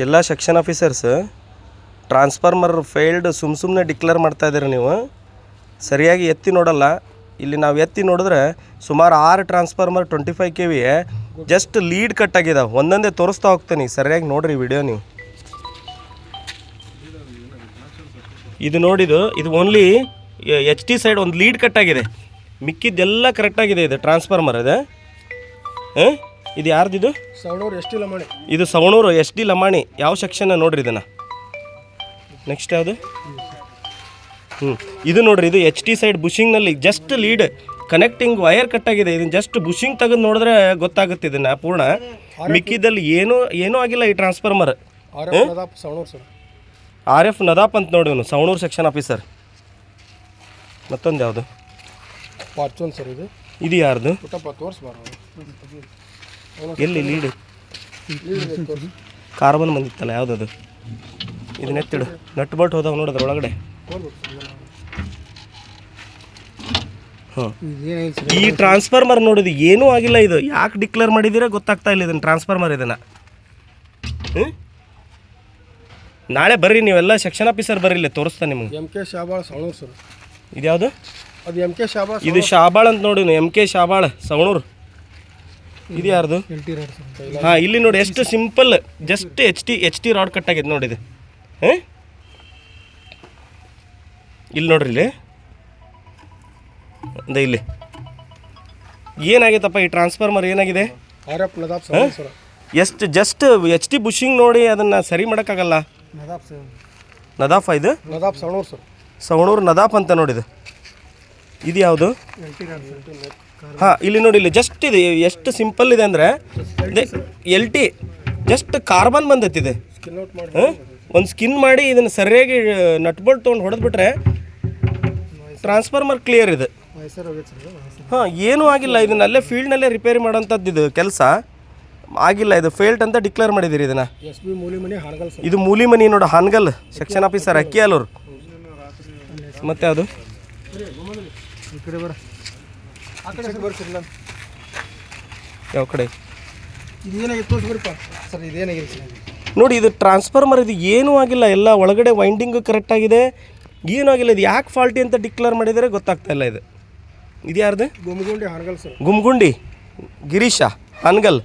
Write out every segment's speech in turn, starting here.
ಎಲ್ಲ section officers transformer failed ಸುಮ್ಮನೆ declare ಮಾಡ್ತಾ ಇದ್ದೀರಿ ನೀವು. ಸರಿಯಾಗಿ ಎತ್ತಿ ನೋಡಲ್ಲ. ಇಲ್ಲಿ ನಾವು ಎತ್ತಿ ನೋಡಿದ್ರೆ ಸುಮಾರು 6 transformer 25 kV just lead cut ಆಗಿದಾವೆ. ಒಂದೊಂದೇ ತೋರಿಸ್ತಾ ಹೋಗ್ತೀನಿ, ಸರಿಯಾಗಿ ನೋಡಿರಿ ವಿಡಿಯೋ ನೀವು. ಇದು ನೋಡಿದು ಇದು ಓನ್ಲಿ HT ಸೈಡ್ ಒಂದು ಲೀಡ್ ಕಟ್ ಆಗಿದೆ, ಮಿಕ್ಕಿದ್ದೆಲ್ಲ ಕರೆಕ್ಟಾಗಿದೆ. ಇದು ಟ್ರಾನ್ಸ್ಫಾರ್ಮರ್ ಇದೆ. ಇದು ಯಾರ್ದಿದು? ಸವಣೂರು SD ಲಮಾಣಿ. ಇದು ಸವಣೂರು SD ಲಮಾಣಿ. ಯಾವ ಸೆಕ್ಷನ್ನ ನೋಡ್ರಿ ಇದನ್ನು. ನೆಕ್ಸ್ಟ್ ಯಾವುದು? ಇದು ನೋಡ್ರಿ, ಇದು HT ಸೈಡ್ ಬುಷಿಂಗ್ನಲ್ಲಿ ಜಸ್ಟ್ ಲೀಡ್ ಕನೆಕ್ಟಿಂಗ್ ವೈರ್ ಕಟ್ಟಾಗಿದೆ. ಇದನ್ನು ಜಸ್ಟ್ ಬುಷಿಂಗ್ ತೆಗೆದು ನೋಡಿದ್ರೆ ಗೊತ್ತಾಗುತ್ತೆ ಇದನ್ನು ಪೂರ್ಣ. ಮಿಕ್ಕಿದಲ್ಲಿ ಏನೂ ಆಗಿಲ್ಲ ಈ ಟ್ರಾನ್ಸ್ಫಾರ್ಮರ್. RF ನದಾಪ್ ಅಂತ ನೋಡಿ ಇವನು, ಸವಣೂರು ಸೆಕ್ಷನ್ ಆಫೀಸರ್. ಮತ್ತೊಂದು ಯಾವುದು? Fortune sir. ಇದು ಯಾರ್ದು? ಎಲ್ಲಿ ಲೀಡ್? ಕಾರ್ಬನ್ ಬಂದಿತ್ತಲ್ಲ, ಯಾವುದದು? ಇದನ್ನ ಎತ್ತಿಡು. ನಟ್ ಬೋಲ್ಟ್ ಹೋದಾಗ ನೋಡಿದ್ರೆ ಒಳಗಡೆ. ಹಾಂ, ಈ ಟ್ರಾನ್ಸ್ಫಾರ್ಮರ್ ನೋಡಿದ್ದು ಏನೂ ಆಗಿಲ್ಲ. ಇದು ಯಾಕೆ ಡಿಕ್ಲೇರ್ ಮಾಡಿದ್ದೀರಾ ಗೊತ್ತಾಗ್ತಾ ಇಲ್ಲ ಇದನ್ನು, ಟ್ರಾನ್ಸ್ಫಾರ್ಮರ್ ಇದನ್ನು. ನಾಳೆ ಬರ್ರಿ ನೀವೆಲ್ಲ ಸೆಕ್ಷನ್ ಆಫೀಸರ್ ಬರ್ರಿ, ಇಲ್ಲೇ ತೋರಿಸ್ತಾ ನಿಮಗೆ. MK Shabal Savanur sir. ಇದು ಯಾವುದು? ಅದು MK ಶಾಬಾಳ್. ಇದು ಶಾಬಾಳ್ ಅಂತ ನೋಡಿ, MK ಶಾಬಾಳ್ ಸವಣೂರು. ಇದು ಯಾರ್ದು? ಹಾಂ, ಇಲ್ಲಿ ನೋಡಿ ಎಷ್ಟು simple, just HT rod cut ಆಗಿದೆ ನೋಡಿದೆ. ಇಲ್ಲಿ ನೋಡ್ರಿ, ಇಲ್ಲಿ ಅದೇ ಇಲ್ಲಿ ಏನಾಗೈತಪ್ಪ ಈ ಟ್ರಾನ್ಸ್ಫಾರ್ಮರ್ ಏನಾಗಿದೆ? RF Nadaf sir. ಎಷ್ಟು ಜಸ್ಟ್ HT ಬುಷಿಂಗ್ ನೋಡಿ ಅದನ್ನು ಸರಿ ಮಾಡೋಕ್ಕಾಗಲ್ಲ. ನದಾಫ್ ಇದು? ನದಾಪ್ ಸವಣೂರು ಸರ್. ಸವಣೂರು ನದಾಪ್ ಅಂತ ನೋಡಿದೆ. ಇದು ಯಾವುದು? ಹಾಂ, ಇಲ್ಲಿ ನೋಡಿ, ಇಲ್ಲಿ ಜಸ್ಟ್ ಇದೆ. ಎಷ್ಟು ಸಿಂಪಲ್ ಇದೆ ಅಂದರೆ LT ಜಸ್ಟ್ ಕಾರ್ಬನ್ ಬಂದೈತಿದೆ. ಒಂದು ಸ್ಕಿನ್ ಮಾಡಿ ಇದನ್ನು ಸರಿಯಾಗಿ ನಟ್ ಬೋಲ್ಟ್ ತೊಗೊಂಡು ಹೊಡೆದ್ಬಿಟ್ರೆ ಟ್ರಾನ್ಸ್ಫಾರ್ಮರ್ ಕ್ಲಿಯರ್ ಇದೆ. ಹಾಂ, ಏನೂ ಆಗಿಲ್ಲ. ಇದನ್ನಲ್ಲೇ ಫೀಲ್ಡ್ನಲ್ಲೇ ರಿಪೇರಿ ಮಾಡೋಂಥದ್ದು ಇದು ಕೆಲಸ ಆಗಿಲ್ಲ. ಇದು ಫೇಲ್ಟ್ ಅಂತ ಡಿಕ್ಲೇರ್ ಮಾಡಿದ್ದೀರಿ ಇದನ್ನು. ಇದು ಮೂಲಿಮನಿ ನೋಡು, ಹಾನಗಲ್ ಸೆಕ್ಷನ್ ಆಫೀಸರ್, ಅಕ್ಕಿಯಾಲೂರು. ಮತ್ತೆ ಯಾವುದು? ಯಾವ ಕಡೆ ನೋಡಿ, ಇದು ಟ್ರಾನ್ಸ್ಫಾರ್ಮರ್. ಇದು ಏನೂ ಆಗಿಲ್ಲ, ಎಲ್ಲ ಒಳಗಡೆ ವೈಂಡಿಂಗು ಕರೆಕ್ಟಾಗಿದೆ, ಏನೂ ಆಗಿಲ್ಲ. ಇದು ಯಾಕೆ ಫಾಲ್ಟಿ ಅಂತ ಡಿಕ್ಲೇರ್ ಮಾಡಿದರೆ ಗೊತ್ತಾಗ್ತಾ ಇಲ್ಲ. ಇದು ಯಾರ್ದು? ಗುಮ್ಗುಂಡಿ ಹಾನಗಲ್ ಸರ್. ಗುಮ್ಗುಂಡಿ ಗಿರೀಶ ಹಾನಗಲ್.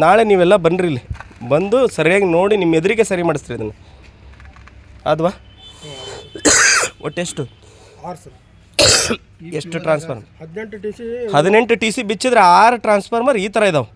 ನಾಳೆ ನೀವೆಲ್ಲ ಬನ್ನಿರಿ, ಇಲ್ಲಿ ಬಂದು ಸರಿಯಾಗಿ ನೋಡಿ ನಿಮ್ಮ ಎದುರಿಗೆ ಸರಿ ಮಾಡಿಸ್ರಿ ಇದನ್ನು. ಅದ್ವಾ ಒಟ್ಟೆಷ್ಟು? 6 ಸರ್. ಎಷ್ಟು ಟ್ರಾನ್ಸ್ಫಾರ್ಮರ್? 18 TC. 18 TC ಬಿಚ್ಚಿದ್ರೆ 6 ಟ್ರಾನ್ಸ್ಫಾರ್ಮರ್ ಈ ಥರ ಇದಾವೆ.